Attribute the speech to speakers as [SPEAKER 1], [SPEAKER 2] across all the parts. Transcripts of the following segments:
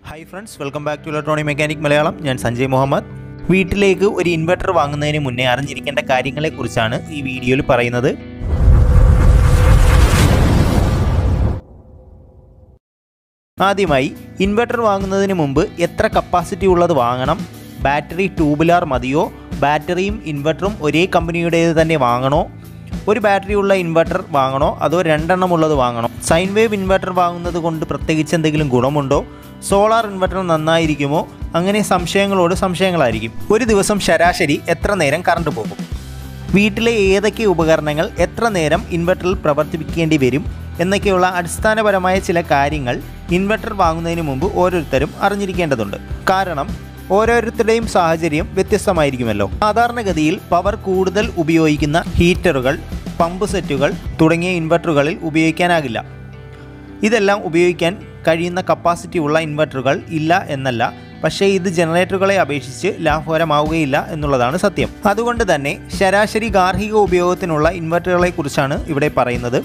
[SPEAKER 1] Hi friends, welcome back to Electronic Mechanic Malayalam. ഞാൻ സഞ്ജയ് മുഹമ്മദ്. വീട്ടിലേക്ക് ഒരു ഇൻവെർട്ടർ വാങ്ങുന്നതിന് മുന്നേ അറിഞ്ഞിരിക്കേണ്ട കാര്യങ്ങളെക്കുറിച്ചാണ് ഈ വീഡിയോയിൽ പറയുന്നത്. ആദ്യമായി ഇൻവെർട്ടർ വാങ്ങുന്നതിന് മുമ്പ് എത്ര കപ്പാസിറ്റി ഉള്ളത് വാങ്ങണം, ബാറ്ററി ട്യൂബുലാർ മതിയോ, ബാറ്ററിയും ഇൻവെർട്ടറും ഒരേ കമ്പനിയുടേത് തന്നെ വാങ്ങണോ, ഒരു ബാറ്ററി ഉള്ള ഇൻവെർട്ടർ വാങ്ങണോ അതോ രണ്ടെണ്ണം ഉള്ളത് വാങ്ങണോ, സൈൻ വേവ് ഇൻവെർട്ടർ വാങ്ങുന്നത് കൊണ്ട് പ്രത്യേകിച്ച് എന്തെങ്കിലും ഗുണമുണ്ടോ, സോളാർ ഇൻവെർട്ടർ നന്നായിരിക്കുമോ, അങ്ങനെ സംശയങ്ങളോട് സംശയങ്ങളായിരിക്കും. ഒരു ദിവസം ശരാശരി എത്ര നേരം കറണ്ട് പോകും, വീട്ടിലെ ഏതൊക്കെ ഉപകരണങ്ങൾ എത്ര നേരം ഇൻവെർട്ടറിൽ പ്രവർത്തിപ്പിക്കേണ്ടി വരും എന്നൊക്കെയുള്ള അടിസ്ഥാനപരമായ ചില കാര്യങ്ങൾ ഇൻവെർട്ടർ വാങ്ങുന്നതിന് മുമ്പ് ഓരോരുത്തരും അറിഞ്ഞിരിക്കേണ്ടതുണ്ട്. കാരണം ഓരോരുത്തരുടെയും സാഹചര്യം വ്യത്യസ്തമായിരിക്കുമല്ലോ. സാധാരണഗതിയിൽ പവർ കൂടുതൽ ഉപയോഗിക്കുന്ന ഹീറ്ററുകൾ, പമ്പ് സെറ്റുകൾ തുടങ്ങിയ ഇൻവെർട്ടറുകളിൽ ഉപയോഗിക്കാനാകില്ല. ഇതെല്ലാം ഉപയോഗിക്കാൻ കഴിയുന്ന കപ്പാസിറ്റി ഉള്ള ഇൻവെർട്ടറുകൾ ഇല്ല എന്നല്ല, പക്ഷേ ഇത് ജനറേറ്ററുകളെ അപേക്ഷിച്ച് ലാഭകരമാവുകയില്ല എന്നുള്ളതാണ് സത്യം. അതുകൊണ്ട് തന്നെ ശരാശരി ഗാർഹിക ഉപയോഗത്തിനുള്ള ഇൻവെർട്ടറുകളെ കുറിച്ചാണ് ഇവിടെ പറയുന്നത്.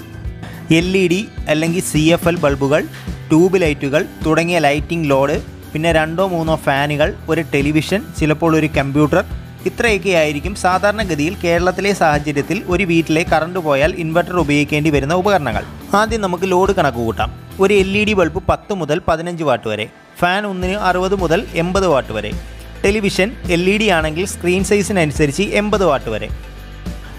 [SPEAKER 1] LED അല്ലെങ്കിൽ CFL ബൾബുകൾ, ട്യൂബ് ലൈറ്റുകൾ തുടങ്ങിയ ലൈറ്റിംഗ് ലോഡ്, പിന്നെ 2-3 ഫാനുകൾ, ഒരു ടെലിവിഷൻ, ചിലപ്പോൾ ഒരു കമ്പ്യൂട്ടർ, ഇത്രയൊക്കെ ആയിരിക്കും സാധാരണഗതിയിൽ കേരളത്തിലെ സാഹചര്യത്തിൽ ഒരു വീട്ടിലെ കറണ്ട് പോയാൽ ഇൻവെർട്ടർ ഉപയോഗിക്കേണ്ടി വരുന്ന ഉപകരണങ്ങൾ. ആദ്യം നമുക്ക് ലോഡ് കണക്ക് കൂട്ടാം. ഒരു LED ബൾബ് 10 മുതൽ 15 വാട്ട് വരെ, ഫാൻ ഒന്നിന് 60 മുതൽ 80 വാട്ട് വരെ, ടെലിവിഷൻ LED ആണെങ്കിൽ സ്ക്രീൻ സൈസിനനുസരിച്ച് 80 വാട്ട് വരെ.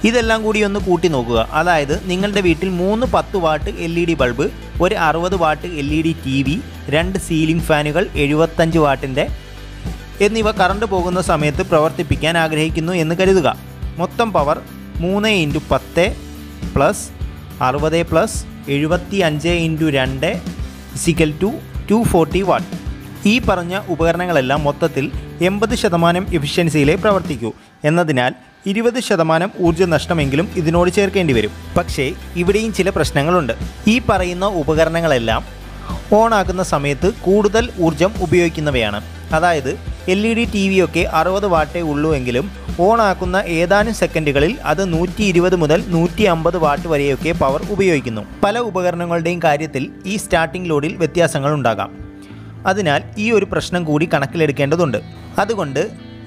[SPEAKER 1] ഇതെല്ലാം കൂടി ഒന്ന് കൂട്ടി നോക്കുക. അതായത് നിങ്ങളുടെ വീട്ടിൽ 3 10 വാട്ട് LED ബൾബ്, ഒരു 60 വാട്ട് LED TV, 2 സീലിംഗ് ഫാനുകൾ 75 വാട്ടിൻ്റെ എന്നിവ കറണ്ട് പോകുന്ന സമയത്ത് പ്രവർത്തിപ്പിക്കാൻ ആഗ്രഹിക്കുന്നു എന്ന് കരുതുക. മൊത്തം പവർ 3 × 10 പ്ലസ് 60 പ്ലസ് 75 × 2 240 വാട്ട്. ഈ പറഞ്ഞ ഉപകരണങ്ങളെല്ലാം മൊത്തത്തിൽ 80% എഫിഷ്യൻസിയിലേ പ്രവർത്തിക്കൂ എന്നതിനാൽ 20% ഊർജ്ജ നഷ്ടമെങ്കിലും ഇതിനോട് ചേർക്കേണ്ടി വരും. പക്ഷേ ഇവിടെയും ചില പ്രശ്നങ്ങളുണ്ട്. ഈ പറയുന്ന ഉപകരണങ്ങളെല്ലാം ഓണാക്കുന്ന സമയത്ത് കൂടുതൽ ഊർജ്ജം ഉപയോഗിക്കുന്നവയാണ്. അതായത് LED TV ഒക്കെ 60 വാട്ടേ ഉള്ളൂ എങ്കിലും ഓണാക്കുന്ന ഏതാനും സെക്കൻഡുകളിൽ അത് 120 മുതൽ 150 വാട്ട് വരെയൊക്കെ പവർ ഉപയോഗിക്കുന്നു. പല ഉപകരണങ്ങളുടെയും കാര്യത്തിൽ ഈ സ്റ്റാർട്ടിംഗ് ലോഡിൽ വ്യത്യാസങ്ങൾ ഉണ്ടാകാം. അതിനാൽ ഈ ഒരു പ്രശ്നം കൂടി കണക്കിലെടുക്കേണ്ടതുണ്ട്. അതുകൊണ്ട്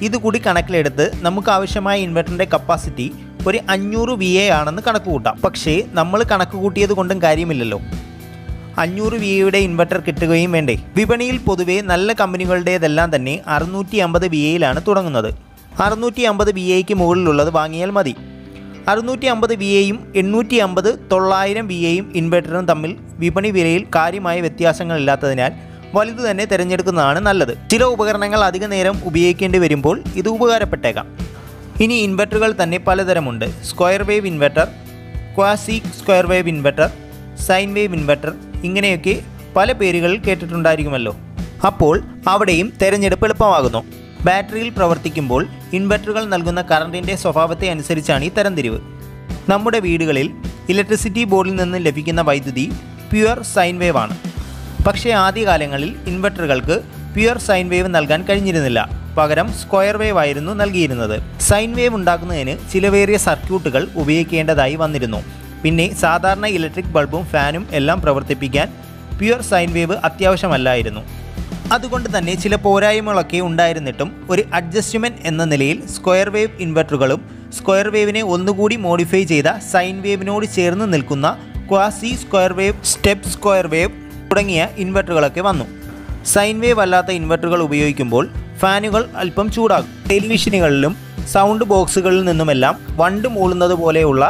[SPEAKER 1] ഇതുകൂടി കണക്കിലെടുത്ത് നമുക്ക് ആവശ്യമായ ഇൻവെർട്ടറിൻ്റെ കപ്പാസിറ്റി ഒരു 500 VA ആണെന്ന് കണക്ക് കൂട്ടാം. പക്ഷേ നമ്മൾ കണക്ക് കൂട്ടിയത് കൊണ്ടും കാര്യമില്ലല്ലോ. 500 VAയുടെ ഇൻവെർട്ടർ കിട്ടുകയും വേണ്ടേ. വിപണിയിൽ പൊതുവേ നല്ല കമ്പനികളുടേതെല്ലാം തന്നെ 650 VAയിലാണ് തുടങ്ങുന്നത്. 650 VAയ്ക്ക് മുകളിലുള്ളത് വാങ്ങിയാൽ മതി. 650 VAയും 850 900 VAയും ഇൻവെർട്ടറും തമ്മിൽ വിപണി വിലയിൽ കാര്യമായ വ്യത്യാസങ്ങളില്ലാത്തതിനാൽ വലുത് തന്നെ തിരഞ്ഞെടുക്കുന്നതാണ് നല്ലത്. ചില ഉപകരണങ്ങൾ അധിക നേരം ഉപയോഗിക്കേണ്ടി വരുമ്പോൾ ഇത് ഉപകാരപ്പെട്ടേക്കാം. ഇനി ഇൻവെർട്ടറുകൾ തന്നെ പലതരമുണ്ട്. Square wave inverter, quasi square wave inverter, sine wave inverter, ഇങ്ങനെയൊക്കെ പല പേരുകളിൽ കേട്ടിട്ടുണ്ടായിരിക്കുമല്ലോ. അപ്പോൾ അവിടെയും തിരഞ്ഞെടുപ്പ് എളുപ്പമാകുന്നു. ബാറ്ററിയിൽ പ്രവർത്തിക്കുമ്പോൾ ഇൻവെർട്ടറുകൾ നൽകുന്ന കറണ്ടിൻ്റെ സ്വഭാവത്തെ അനുസരിച്ചാണ് ഈ തരംതിരിവ്. നമ്മുടെ വീടുകളിൽ ഇലക്ട്രിസിറ്റി ബോർഡിൽ നിന്ന് ലഭിക്കുന്ന വൈദ്യുതി പ്യുവർ സൈൻ വേവ് ആണ്. പക്ഷേ ആദ്യകാലങ്ങളിൽ ഇൻവെർട്ടറുകൾക്ക് പ്യുവർ സൈൻ വേവ് നൽകാൻ കഴിഞ്ഞിരുന്നില്ല. പകരം സ്ക്വയർ വേവ് ആയിരുന്നു നൽകിയിരുന്നത്. സൈൻ വേവ് ഉണ്ടാക്കുന്നതിന് ചിലവേറിയ സർക്യൂട്ടുകൾ ഉപയോഗിക്കേണ്ടതായി വന്നിരുന്നു. പിന്നെ സാധാരണ ഇലക്ട്രിക് ബൾബും ഫാനും എല്ലാം പ്രവർത്തിപ്പിക്കാൻ പ്യുവർ സൈൻ വേവ് അത്യാവശ്യമല്ലായിരുന്നു. അതുകൊണ്ട് തന്നെ ചില പോരായ്മകളൊക്കെ ഉണ്ടായിരുന്നിട്ടും ഒരു അഡ്ജസ്റ്റ്മെൻറ്റ് എന്ന നിലയിൽ സ്ക്വയർ വേവ് ഇൻവെർട്ടറുകളും സ്ക്വയർ വേവിനെ ഒന്നുകൂടി മോഡിഫൈ ചെയ്ത സൈൻ വേവിനോട് ചേർന്ന് നിൽക്കുന്ന quasi square wave, step square wave തുടങ്ങിയ ഇൻവെർട്ടറുകളൊക്കെ വന്നു. സൈൻ വേവ് അല്ലാത്ത ഇൻവെർട്ടറുകൾ ഉപയോഗിക്കുമ്പോൾ ഫാനുകൾ അല്പം ചൂടാകും. ടെലിവിഷനുകളിലും സൗണ്ട് ബോക്സുകളിൽ നിന്നുമെല്ലാം വണ്ട് മൂളുന്നത് പോലെയുള്ള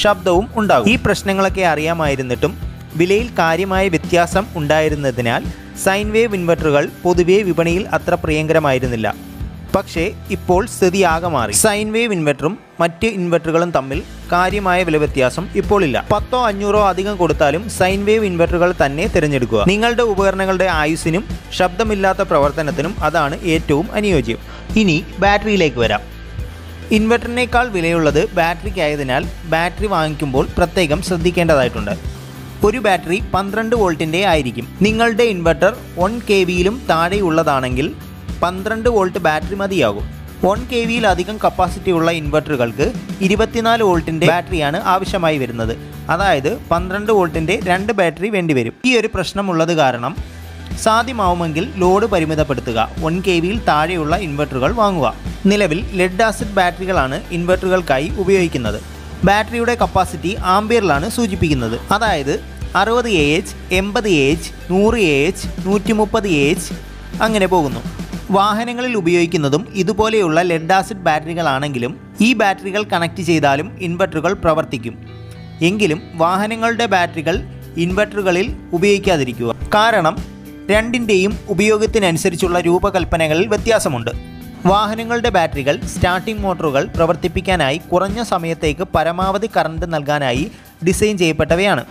[SPEAKER 1] ശബ്ദവും ഉണ്ടാകും. ഈ പ്രശ്നങ്ങളൊക്കെ അറിയാമായിരുന്നിട്ടും വിലയിൽ കാര്യമായ വ്യത്യാസം ഉണ്ടായിരുന്നതിനാൽ സൈൻ വേവ് ഇൻവെർട്ടറുകൾ പൊതുവെ വിപണിയിൽ അത്ര പ്രിയങ്കരമായിരുന്നില്ല. പക്ഷേ ഇപ്പോൾ സ്ഥിതി ആകെ മാറി. സൈൻ വേവ് ഇൻവെർട്ടറും മറ്റ് ഇൻവെർട്ടറുകളും തമ്മിൽ കാര്യമായ വില വ്യത്യാസം ഇപ്പോൾ ഇല്ല. 10 500 അധികം കൊടുത്താലും സൈൻ വേവ് ഇൻവെർട്ടറുകൾ തന്നെ തിരഞ്ഞെടുക്കുക. നിങ്ങളുടെ ഉപകരണങ്ങളുടെ ആയുസ്സിനും ശബ്ദമില്ലാത്ത പ്രവർത്തനത്തിനും അതാണ് ഏറ്റവും അനുയോജ്യം. ഇനി ബാറ്ററിയിലേക്ക് വരാം. ഇൻവെർട്ടറിനേക്കാൾ വിലയുള്ളത് ബാറ്ററിക്കായതിനാൽ ബാറ്ററി വാങ്ങിക്കുമ്പോൾ പ്രത്യേകം ശ്രദ്ധിക്കേണ്ടതായിട്ടുണ്ട്. ഒരു ബാറ്ററി 12 വോൾട്ടിൻ്റെ ആയിരിക്കും. നിങ്ങളുടെ ഇൻവെർട്ടർ 1 kVയിലും താഴെയുള്ളതാണെങ്കിൽ 12 വോൾട്ട് ബാറ്ററി മതിയാകും. 1 kVയിൽ അധികം കപ്പാസിറ്റി ഉള്ള ഇൻവെർട്ടറുകൾക്ക് 24 വോൾട്ടിൻ്റെ ബാറ്ററിയാണ് ആവശ്യമായി വരുന്നത്. അതായത് 12 വോൾട്ടിൻ്റെ 2 ബാറ്ററി വേണ്ടിവരും. ഈ ഒരു പ്രശ്നമുള്ളത് കാരണം സാധ്യമാവുമെങ്കിൽ ലോഡ് പരിമിതപ്പെടുത്തുക. 1 kVയിൽ താഴെയുള്ള ഇൻവെർട്ടറുകൾ വാങ്ങുക. നിലവിൽ ലെഡ് ആസിഡ് ബാറ്ററികളാണ് ഇൻവെർട്ടറുകൾക്കായി ഉപയോഗിക്കുന്നത്. ബാറ്ററിയുടെ കപ്പാസിറ്റി ആംപിയറിലാണ് സൂചിപ്പിക്കുന്നത്. അതായത് 60 Ah, 80 Ah, 100 Ah, 130 Ah അങ്ങനെ പോകുന്നു. വാഹനങ്ങളിൽ ഉപയോഗിക്കുന്നതും ഇതുപോലെയുള്ള ലെഡ് ആസിഡ് ബാറ്ററികളാണെങ്കിലും ഈ ബാറ്ററികൾ കണക്ട് ചെയ്താലും ഇൻവെർട്ടറുകൾ പ്രവർത്തിക്കും. എങ്കിലും വാഹനങ്ങളുടെ ബാറ്ററികൾ ഇൻവെർട്ടറുകളിൽ ഉപയോഗിക്കാതിരിക്കുക. കാരണം രണ്ടിൻ്റെയും ഉപയോഗത്തിനനുസരിച്ചുള്ള രൂപകൽപ്പനകളിൽ വ്യത്യാസമുണ്ട്. വാഹനങ്ങളുടെ ബാറ്ററികൾ സ്റ്റാർട്ടിംഗ് മോട്ടോറുകൾ പ്രവർത്തിപ്പിക്കാനായി കുറഞ്ഞ സമയത്തേക്ക് പരമാവധി കറണ്ട് നൽകാനായി ഡിസൈൻ ചെയ്യപ്പെട്ടവയാണ്.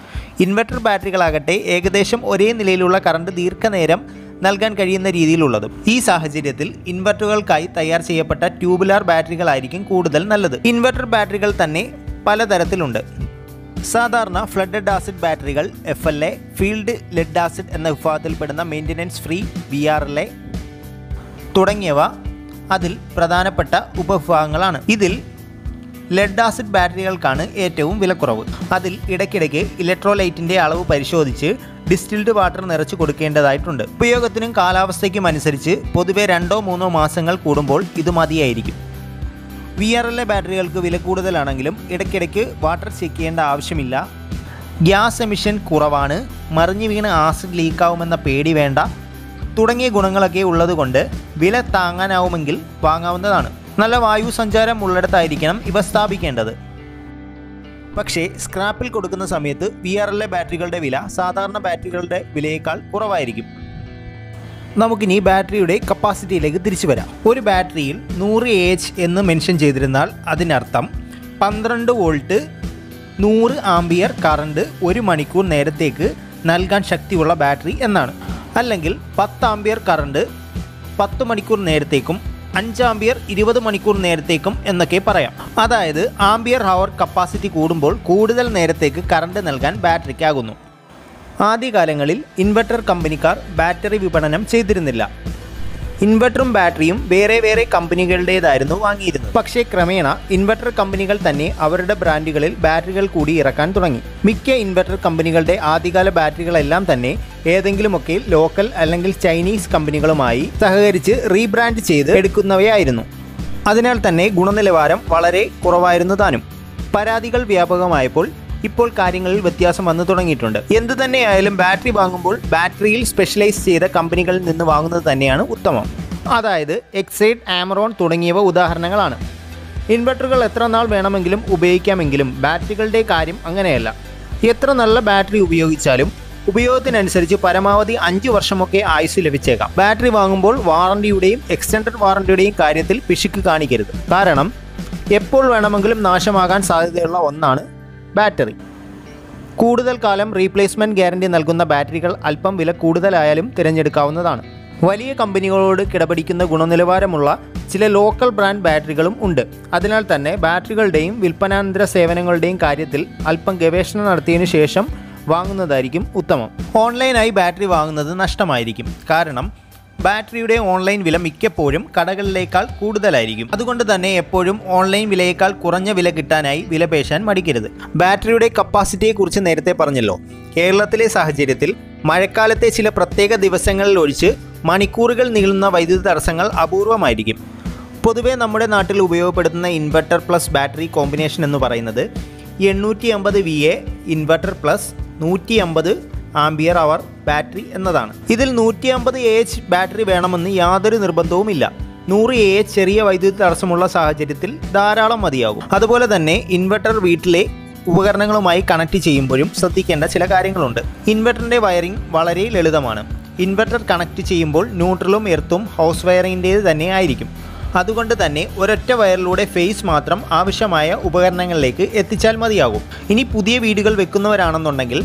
[SPEAKER 1] ഇൻവെർട്ടർ ബാറ്ററികളാകട്ടെ ഏകദേശം ഒരേ നിലയിലുള്ള കറണ്ട് ദീർഘനേരം നൽകാൻ കഴിയുന്ന രീതിയിലുള്ളതും. ഈ സാഹചര്യത്തിൽ ഇൻവെർട്ടറുകൾക്കായി തയ്യാർ ചെയ്യപ്പെട്ട ട്യൂബുലാർ ബാറ്ററികളായിരിക്കും കൂടുതൽ നല്ലത്. ഇൻവെർട്ടർ ബാറ്ററികൾ തന്നെ പലതരത്തിലുണ്ട്. സാധാരണ ഫ്ലഡഡ് ആസിഡ് ബാറ്ററികൾ, FLA, ഫീൽഡ് ലെഡ് ആസിഡ് എന്ന വിഭാഗത്തിൽപ്പെടുന്ന മെയിൻ്റനൻസ് ഫ്രീ VRLA തുടങ്ങിയവ അതിൽ പ്രധാനപ്പെട്ട ഉപവിഭാഗങ്ങളാണ്. ഇതിൽ ലെഡ് ആസിഡ് ബാറ്ററികൾക്കാണ് ഏറ്റവും വിലക്കുറവ്. അതിൽ ഇടയ്ക്കിടയ്ക്ക് ഇലക്ട്രോലൈറ്റിൻ്റെ അളവ് പരിശോധിച്ച് ഡിസ്റ്റിൽഡ് വാട്ടർ നിറച്ച് കൊടുക്കേണ്ടതായിട്ടുണ്ട്. ഉപയോഗത്തിനും കാലാവസ്ഥയ്ക്കും അനുസരിച്ച് പൊതുവെ 2-3 മാസങ്ങൾ കൂടുമ്പോൾ ഇത് മതിയായിരിക്കും. VRLA ബാറ്ററികൾക്ക് വില കൂടുതലാണെങ്കിലും ഇടയ്ക്കിടയ്ക്ക് വാട്ടർ ചെക്ക് ചെയ്യേണ്ട ആവശ്യമില്ല. ഗ്യാസ് എമിഷൻ കുറവാണ്, മറിഞ്ഞു വീണ് ആസിഡ് ലീക്കാവുമെന്ന പേടി വേണ്ട തുടങ്ങിയ ഗുണങ്ങളൊക്കെ ഉള്ളതുകൊണ്ട് വില താങ്ങാനാവുമെങ്കിൽ വാങ്ങാവുന്നതാണ്. നല്ല വായു സഞ്ചാരം ഉള്ളിടത്തായിരിക്കണം ഇവ സ്ഥാപിക്കേണ്ടത്. പക്ഷേ സ്ക്രാപ്പിൽ കൊടുക്കുന്ന സമയത്ത് VRLA ബാറ്ററികളുടെ വില സാധാരണ ബാറ്ററികളുടെ വിലയേക്കാൾ കുറവായിരിക്കും. നമുക്കിനി ബാറ്ററിയുടെ കപ്പാസിറ്റിയിലേക്ക് തിരിച്ചു വരാം. ഒരു ബാറ്ററിയിൽ 100 Ah എന്ന് മെൻഷൻ ചെയ്തിരുന്നാൽ അതിനർത്ഥം 12 വോൾട്ട് 100 ആംപിയർ കറണ്ട് 1 മണിക്കൂർ നേരത്തേക്ക് നൽകാൻ ശക്തിയുള്ള ബാറ്ററി എന്നാണ്. അല്ലെങ്കിൽ 10 ആംപിയർ കറണ്ട് 10 മണിക്കൂർ നേരത്തേക്കും 5 ആംപിയർ 20 മണിക്കൂർ നേരത്തേക്കും എന്നൊക്കെ പറയാം. അതായത് ആംപിയർ ഹവർ കപ്പാസിറ്റി കൂടുമ്പോൾ കൂടുതൽ നേരത്തേക്ക് കറണ്ട് നൽകാൻ ബാറ്ററിക്കാകുന്നു. ആദ്യകാലങ്ങളിൽ ഇൻവെർട്ടർ കമ്പനിക്കാർ ബാറ്ററി വിപണനം ചെയ്തിരുന്നില്ല. ഇൻവെർട്ടറും ബാറ്ററിയും വേറെ വേറെ കമ്പനികളുടേതായിരുന്നു വാങ്ങിയിരുന്നത്. പക്ഷേ ക്രമേണ ഇൻവെർട്ടർ കമ്പനികൾ തന്നെ അവരുടെ ബ്രാൻഡുകളിൽ ബാറ്ററികൾ കൂടി ഇറക്കാൻ തുടങ്ങി. മിക്ക ഇൻവെർട്ടർ കമ്പനികളുടെ ആദ്യകാല ബാറ്ററികളെല്ലാം തന്നെ ഏതെങ്കിലുമൊക്കെ ലോക്കൽ അല്ലെങ്കിൽ ചൈനീസ് കമ്പനികളുമായി സഹകരിച്ച് റീബ്രാൻഡ് ചെയ്ത് എടുക്കുന്നവയായിരുന്നു. അതിനാൽ തന്നെ ഗുണനിലവാരം വളരെ കുറവായിരുന്നു താനും. പരാതികൾ വ്യാപകമായപ്പോൾ ഇപ്പോൾ കാര്യങ്ങളിൽ വ്യത്യാസം വന്നു തുടങ്ങിയിട്ടുണ്ട്. എന്തു തന്നെയായാലും ബാറ്ററി വാങ്ങുമ്പോൾ ബാറ്ററിയിൽ സ്പെഷ്യലൈസ് ചെയ്ത കമ്പനികളിൽ നിന്ന് വാങ്ങുന്നത് തന്നെയാണ് ഉത്തമം. അതായത് എക്സൈഡ്, ആമറോൺ തുടങ്ങിയവ ഉദാഹരണങ്ങളാണ്. ഇൻവെർട്ടറുകൾ എത്ര നാൾ വേണമെങ്കിലും ഉപയോഗിക്കാമെങ്കിലും ബാറ്ററികളുടെ കാര്യം അങ്ങനെയല്ല. എത്ര നല്ല ബാറ്ററി ഉപയോഗിച്ചാലും ഉപയോഗത്തിനനുസരിച്ച് പരമാവധി 5 വർഷമൊക്കെ ആയുസ് ലഭിച്ചേക്കാം. ബാറ്ററി വാങ്ങുമ്പോൾ വാറണ്ടിയുടെയും എക്സ്റ്റൻഡഡ് വാറണ്ടിയുടെയും കാര്യത്തിൽ പിശുക്ക് കാണിക്കരുത്. കാരണം എപ്പോൾ വേണമെങ്കിലും നാശമാകാൻ സാധ്യതയുള്ള ഒന്നാണ് ബാറ്ററി. കൂടുതൽ കാലം റീപ്ലേസ്മെൻറ്റ് ഗ്യാരണ്ടി നൽകുന്ന ബാറ്ററികൾ അല്പം വില കൂടുതലായാലും തിരഞ്ഞെടുക്കാവുന്നതാണ്. വലിയ കമ്പനികളോട് കിടപിടിക്കുന്ന ഗുണനിലവാരമുള്ള ചില ലോക്കൽ ബ്രാൻഡ് ബാറ്ററികളും ഉണ്ട്. അതിനാൽ തന്നെ ബാറ്ററികളുടെയും വിൽപ്പനാനന്തര സേവനങ്ങളുടെയും കാര്യത്തിൽ അല്പം ഗവേഷണം നടത്തിയതിനു ശേഷം വാങ്ങുന്നതായിരിക്കും ഉത്തമം. ഓൺലൈനായി ബാറ്ററി വാങ്ങുന്നത് നഷ്ടമായിരിക്കും. കാരണം ബാറ്ററിയുടെ ഓൺലൈൻ വില മിക്കപ്പോഴും കടകളിലേക്കാൾ കൂടുതലായിരിക്കും. അതുകൊണ്ട് തന്നെ എപ്പോഴും ഓൺലൈൻ വിലയേക്കാൾ കുറഞ്ഞ വില കിട്ടാനായി വിലപേശാൻ മടിക്കരുത്. ബാറ്ററിയുടെ കപ്പാസിറ്റിയെക്കുറിച്ച് നേരത്തെ പറഞ്ഞല്ലോ. കേരളത്തിലെ സാഹചര്യത്തിൽ മഴക്കാലത്തെ ചില പ്രത്യേക ദിവസങ്ങളിൽ ഒഴിച്ച് മണിക്കൂറുകൾ നീളുന്ന വൈദ്യുതി തടസ്സങ്ങൾ അപൂർവമായിരിക്കും. പൊതുവെ നമ്മുടെ നാട്ടിൽ ഉപയോഗപ്പെടുത്തുന്ന ഇൻവെർട്ടർ പ്ലസ് ബാറ്ററി കോമ്പിനേഷൻ എന്ന് പറയുന്നത് 850 VA inverter plus 150 ampere hour battery എന്നതാണ്. ഇതിൽ 150 Ah ബാറ്ററി വേണമെന്ന് യാതൊരു നിർബന്ധവുമില്ല. 100 Ah ചെറിയ വൈദ്യുതി തടസ്സമുള്ള സാഹചര്യത്തിൽ ധാരാളം മതിയാകും. അതുപോലെ തന്നെ ഇൻവെർട്ടർ വീട്ടിലെ ഉപകരണങ്ങളുമായി കണക്ട് ചെയ്യുമ്പോഴും ശ്രദ്ധിക്കേണ്ട ചില കാര്യങ്ങളുണ്ട്. ഇൻവെർട്ടറിൻ്റെ വയറിംഗ് വളരെ ലളിതമാണ്. ഇൻവെർട്ടർ കണക്ട് ചെയ്യുമ്പോൾ ന്യൂട്രലും എർത്തും ഹൗസ് വയറിങ്ങിൻ്റേത് തന്നെ ആയിരിക്കും. അതുകൊണ്ട് തന്നെ ഒരൊറ്റ വയറിലൂടെ ഫേസ് മാത്രം ആവശ്യമായ ഉപകരണങ്ങളിലേക്ക് എത്തിച്ചാൽ മതിയാകും. ഇനി പുതിയ വീടുകൾ വെക്കുന്നവരാണെന്നുണ്ടെങ്കിൽ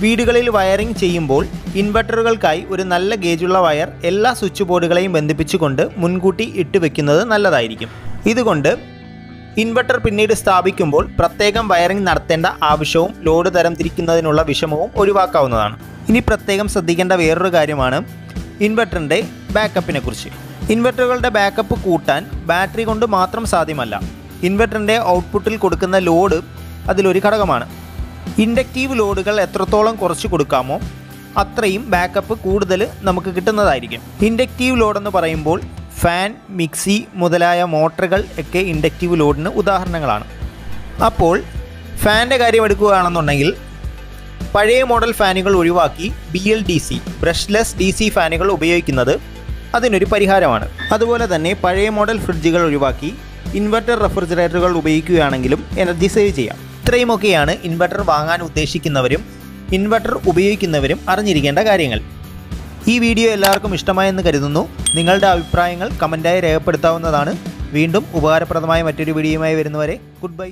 [SPEAKER 1] വീടുകളിൽ വയറിംഗ് ചെയ്യുമ്പോൾ ഇൻവെർട്ടറുകൾക്കായി ഒരു നല്ല ഗേജുള്ള വയർ എല്ലാ സ്വിച്ച് ബോർഡുകളെയും ബന്ധിപ്പിച്ചുകൊണ്ട് മുൻകൂട്ടി ഇട്ട് വെക്കുന്നത് നല്ലതായിരിക്കും. ഇതുകൊണ്ട് ഇൻവെർട്ടർ പിന്നീട് സ്ഥാപിക്കുമ്പോൾ പ്രത്യേകം വയറിംഗ് നടത്തേണ്ട ആവശ്യവും ലോഡ് തരം തിരിക്കുന്നതിനുള്ള വിഷമവും ഒഴിവാക്കാവുന്നതാണ്. ഇനി പ്രത്യേകം ശ്രദ്ധിക്കേണ്ട വേറൊരു കാര്യമാണ് ഇൻവെർട്ടറിൻ്റെ ബാക്കപ്പിനെ കുറിച്ച്. ഇൻവെർട്ടറുകളുടെ ബാക്കപ്പ് കൂട്ടാൻ ബാറ്ററി കൊണ്ട് മാത്രം സാധ്യമല്ല. ഇൻവെർട്ടറിൻ്റെ ഔട്ട്പുട്ടിൽ കൊടുക്കുന്ന ലോഡ് അതിലൊരു ഘടകമാണ്. ഇൻഡക്റ്റീവ് ലോഡുകൾ എത്രത്തോളം കുറച്ച് കൊടുക്കാമോ അത്രയും ബാക്കപ്പ് കൂടുതൽ നമുക്ക് കിട്ടുന്നതായിരിക്കും. ഇൻഡക്റ്റീവ് ലോഡ് എന്ന് പറയുമ്പോൾ ഫാൻ, മിക്സി മുതലായ മോട്ടറുകൾ ഒക്കെ ഇൻഡക്റ്റീവ് ലോഡിന് ഉദാഹരണങ്ങളാണ്. അപ്പോൾ ഫാനിൻ്റെ കാര്യം എടുക്കുകയാണെന്നുണ്ടെങ്കിൽ പഴയ മോഡൽ ഫാനുകൾ ഒഴിവാക്കി BLDC ബ്രഷ്ലെസ് DC ഫാനുകൾ ഉപയോഗിക്കുന്നത് അതിനൊരു പരിഹാരമാണ്. അതുപോലെ തന്നെ പഴയ മോഡൽ ഫ്രിഡ്ജുകൾ ഒഴിവാക്കി ഇൻവെർട്ടർ റെഫ്രിജറേറ്ററുകൾ ഉപയോഗിക്കുകയാണെങ്കിലും എനർജി സേവ് ചെയ്യാം. ഇത്രയുമൊക്കെയാണ് ഇൻവെർട്ടർ വാങ്ങാൻ ഉദ്ദേശിക്കുന്നവരും ഇൻവെർട്ടർ ഉപയോഗിക്കുന്നവരും അറിഞ്ഞിരിക്കേണ്ട കാര്യങ്ങൾ. ഈ വീഡിയോ എല്ലാവർക്കും ഇഷ്ടമായെന്ന് കരുതുന്നു. നിങ്ങളുടെ അഭിപ്രായങ്ങൾ കമൻറ്റായി രേഖപ്പെടുത്താവുന്നതാണ്. വീണ്ടും ഉപകാരപ്രദമായ മറ്റൊരു വീഡിയോയുമായി വരുന്നവരെ ഗുഡ് ബൈ.